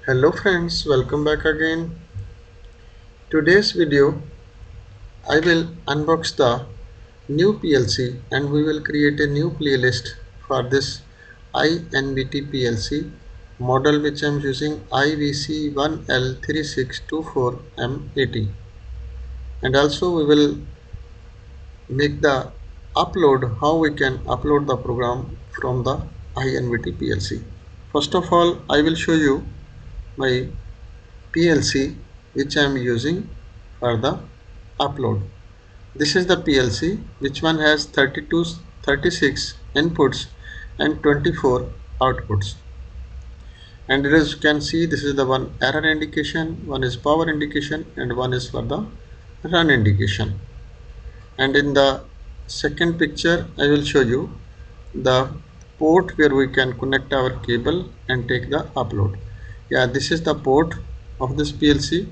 Hello friends, welcome back again. Today's video I will unbox the new PLC and we will create a new playlist for this INVT PLC model which I am using IVC1L-3624MAT, and also we will make the upload, how we can upload the program from the INVT PLC. First of all, I will show you my PLC which I am using for the upload. This is the PLC which one has 36 inputs and 24 outputs. And as you can see, this is the one error indication, one is power indication, and one is for the run indication. And in the second picture I will show you the port where we can connect our cable and take the upload. Yeah, this is the port of this PLC.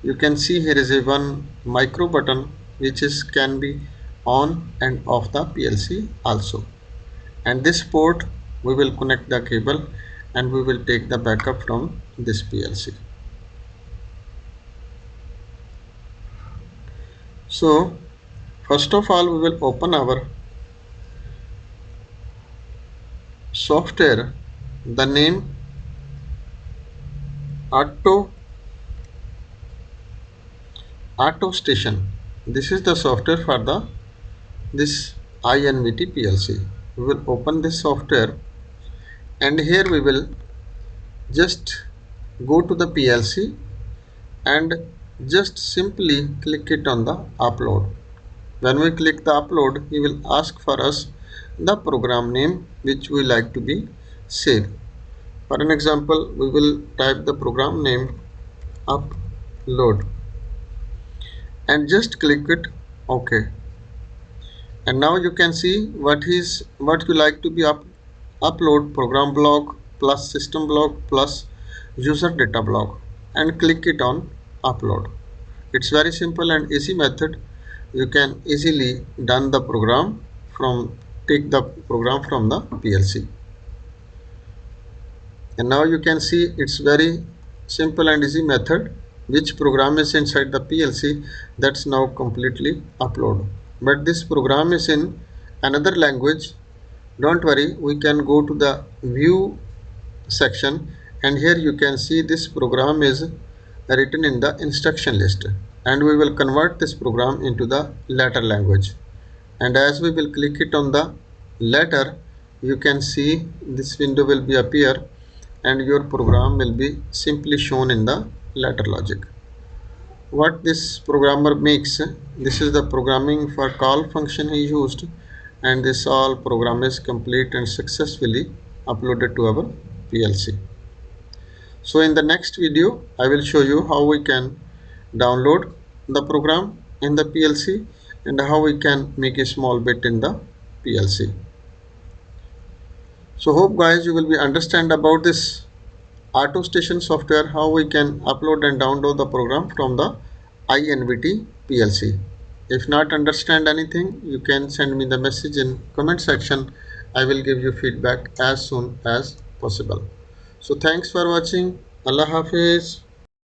You can see here is a one micro button which is can be on and off the PLC also, and this port we will connect the cable and we will take the backup from this PLC. So first of all we will open our software, the name Auto Station. This is the software for the this INVT PLC. We will open this software and here we will just go to the PLC and just simply click it on the upload. When we click the upload, he will ask for us the program name which we like to be saved. For an example, we will type the program name upload and just click it OK. And now you can see what you like to be upload: program block plus system block plus user data block, and click it on upload. It's very simple and easy method. You can easily done the program take the program from the PLC. And now you can see it's very simple and easy method. Which program is inside the PLC, that's now completely upload. But this program is in another language. Don't worry, we can go to the view section and here you can see this program is written in the instruction list, and we will convert this program into the latter language. And as we will click it on the latter, you can see this window will be appear and your program will be simply shown in the ladder logic. What this programmer makes, this is the programming for call function he used, and this all program is complete and successfully uploaded to our PLC. So in the next video I will show you how we can download the program in the PLC and how we can make a small bit in the PLC. So hope guys you will be understand about this Auto Station software, how we can upload and download the program from the INVT PLC. If not understand anything, you can send me the message in comment section. I will give you feedback as soon as possible. So thanks for watching. Allah Hafiz.